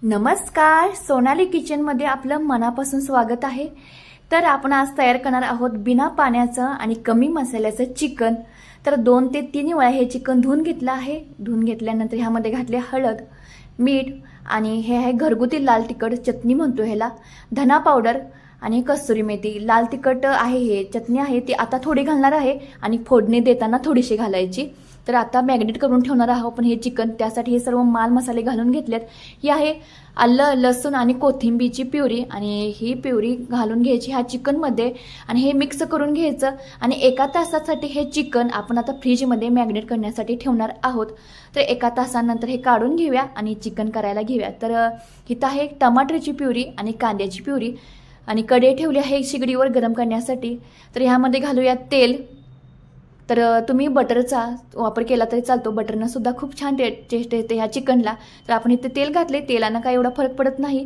नमस्कार, सोनाली किचनमध्ये आपलं मनापासून स्वागत आहे। तर आपण आज तयार करणार आहोत बिना पाण्याचं आणि कमी मसाल्याचं चिकन। तर 2 ते 3 वेळा हे चिकन धुवून घेतलं आहे। धुवून घेतल्यानंतर ह्यामध्ये घातले हळद, मीठ आणि हे आहे घरगुती लाल तिखट चटणी म्हणतो ह्याला, धना पावडर आणि कस्तुरी मेथी। लाल तिखट आहे, हे चटणी आहे ती आता थोडी घालणार आहे आणि फोडणी देताना थोडीशी घालायची। तर आता मॅग्नेट करून ठेवणार आहोत पण हे चिकन, त्यासाठी हे सर्व माल मसाले घालून घेतलेत। ही आहे आलं, लसूण आणि कोथिंबीरची प्युरी आणि ही प्युरी घालून घ्यायची ह्या चिकन मध्ये आणि हे मिक्स करून घ्यायचं आणि 1 तासासाठी हे चिकन आपण आता फ्रीज मध्ये मॅग्नेट करण्यासाठी ठेवणार आहोत। तर 1 तासानंतर हे काढून घेऊया आणि चिकन करायला घेऊया। तर इथं आहे टमाटरची प्युरी आणि कांद्याची प्युरी आणि कढई ठेवली आहे शिगडीवर गरम करण्यासाठी। तर ह्यामध्ये घालूया तेल। तर तुम्ही बटरचा वापर केला तरी चालतो, बटरनं सुद्धा खूप छान टेस्ट येते ह्या चिकनला। तर आपण इथे तेल घातले, तेलानं काय एवढा फरक पडत नाही,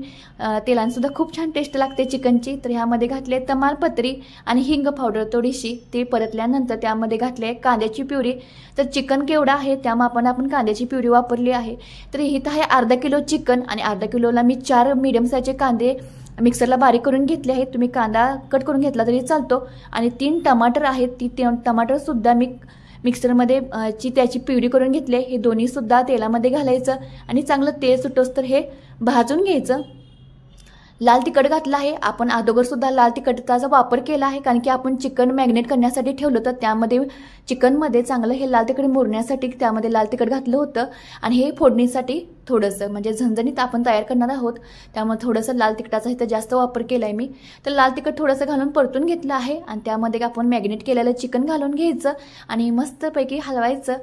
तेलानं सुद्धा खूप छान टेस्ट लागते चिकनची। तर ह्यामध्ये घातले तमालपत्री आणि हिंग पावडर थोडीशी, ते परतल्यानंतर त्यामध्ये घातले कांद्याची प्युरी। तर चिकन केवढा आहे त्या मापाने आपण कांद्याची प्युरी वापरली आहे। तर इथं आहे अर्धा किलो चिकन आणि अर्धा किलोला मी 4 मीडियम साईजचे कांदे मिक्सरला बारीक करून घेतले आहेत। तुम्ही कांदा कट करून घेतला तरी चालतो आणि 3 टमाटर आहेत, ती टमाटर सुद्धा मी मिक्सरमध्ये त्याची प्युरी करून घेतले। हे दोन्ही सुद्धा तेलामध्ये घालायचं आणि चांगलं तेल सुटोस तर हे भाजून घ्यायचं। लाल तिखट घातलं आहे, आपण अगोदर सुद्धा लाल तिखटाचा वापर केला आहे कारण की आपण चिकन मॅग्नेट करण्यासाठी ठेवलं तर त्यामध्ये चिकनमध्ये चांगलं हे लाल तिखट मुरण्यासाठी त्यामध्ये लाल तिखट घातलं होतं आणि हे फोडणीसाठी थोडंसं म्हणजे झणझणीत आपण तयार करणार आहोत त्यामुळे थोडंसं लाल तिखटाचा इथं जास्त वापर केलाय मी। तर लाल तिखट थोडंसं घालून परतून घेतलं आहे आणि त्यामध्ये आपण मॅग्नेट केलेलं चिकन घालून घ्यायचं आणि मस्तपैकी हलवायचं।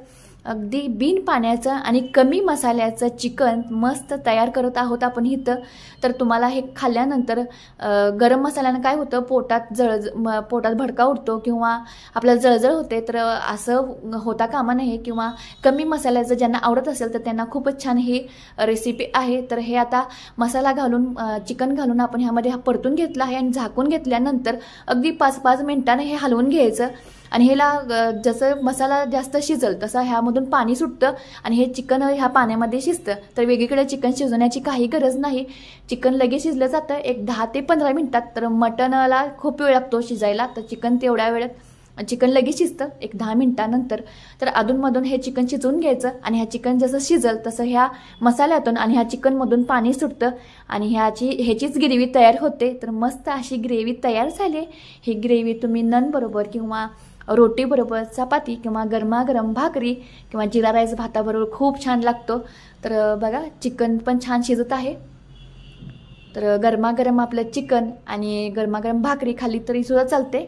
अगदी बिन पाण्याचं आणि कमी मसाल्याचं चिकन मस्त तयार करत आहोत आपण इथं। तर तुम्हाला हे खाल्ल्यानंतर गरम मसाल्यानं काय होतं, पोटात भडका उठतो किंवा आपल्याला जळजळ होते, तर असं होता कामा नये। किंवा कमी मसाल्याचं ज्यांना आवडत असेल तर त्यांना खूपच छान ही रेसिपी आहे। तर हे आता मसाला घालून चिकन घालून आपण ह्यामध्ये परतून घेतलं आहे आणि झाकून घेतल्यानंतर अगदी 5-5 मिनिटांनी हे हलवून घ्यायचं आणि ह्याला जसं मसाला जास्त शिजल तसं ह्यामधून पाणी सुटतं आणि हे चिकन ह्या पाण्यामध्ये शिजतं। तर वेगळीकडे चिकन शिजवण्याची काही गरज नाही, चिकन लगेच शिजलं जातं 10 ते 15 मिनिटात। तर मटनला खूप वेळ लागतो शिजायला, तर चिकन तेवढ्या वेळात चिकन लगेच शिजतं 10 मिनिटानंतर। तर अधूनमधून हे चिकन शिजवून घ्यायचं आणि ह्या चिकन जसं शिजल तसं ह्या मसाल्यातून आणि ह्या चिकनमधून पाणी सुटतं आणि ह्याचीच ग्रेव्ही तयार होते। तर मस्त अशी ग्रेव्ही तयार झाली। ही ग्रेव्ही तुम्ही नन बरोबर किंवा रोटी बरोबर, चपाती किंवा गरमागरम भाकरी किंवा जिरा राईस भाताबरोबर खूप छान लागतो। तर बघा चिकन पण छान शिजत आहे। तर गरमागरम आपलं चिकन आणि गरमागरम भाकरी खाल्ली तरी सुद्धा चालते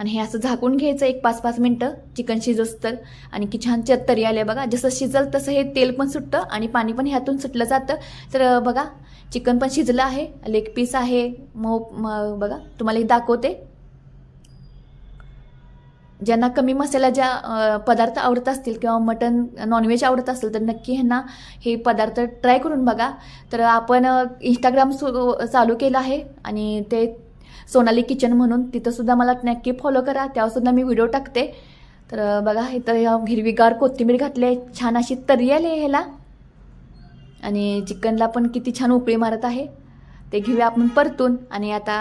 आणि हे असं झाकून घ्यायचं 1-5 मिनिटं चिकन शिजोस तर। आणि की छान तरी आले बघा, जसं शिजल तसं हे तेल पण सुटतं आणि पाणी पण ह्यातून सुटलं जातं। तर बघा चिकन पण शिजलं आहे, लेग पीस आहे बघा तुम्हाला एक दाखवते। ज्यांना कमी मसाल्याच्या पदार्थ आवडत असतील किंवा मटन नॉनव्हेज आवडत असेल तर नक्की ह्यांना हे पदार्थ ट्राय करून बघा। तर आपण इंस्टाग्राम चालू केलं आहे आणि ते सोनाली किचन म्हणून, तिथं सुद्धा मला नक्की फॉलो करा, त्यावर सुद्धा मी व्हिडिओ टाकते। तर बघा इथं हिरवीगार कोथिंबीर घातली, छान अशी तर्री आली ह्याला आणि चिकनला पण किती छान उकळी मारत आहे। ते घेऊया आपण परतून। आणि आता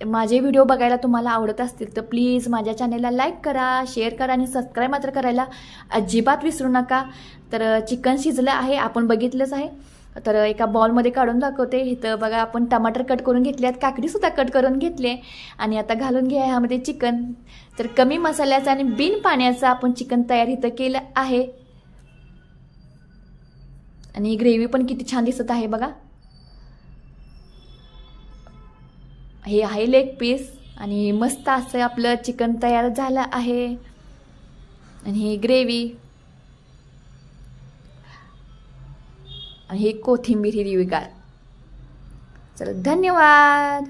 माझे व्हिडिओ बघायला तुम्हाला आवडत असतील तर प्लीज माझ्या चॅनेलला लाईक करा, शेअर करा आणि सबस्क्राईब मात्र करायला अजिबात विसरू नका। तर चिकन शिजलं आहे, आपण बघितलंच आहे। तर एका बॉलमध्ये काढून दाखवते। इथं बघा आपण टमाटर कट करून घेतले आहेत, काकडी सुद्धा कट करून घेतली आणि आता घालून घ्या ह्यामध्ये चिकन। तर कमी मसाल्याचं आणि बिन पाण्याचं आपण चिकन तयार इथं केलं आहे आणि ग्रेव्ही पण किती छान दिसत आहे बघा। हे आहे लेग पीस आणि मस्त असं आपलं चिकन तयार झालं आहे आणि ही ग्रेव्ही आणि ही कोथिंबीर हिरवीगार। चला धन्यवाद।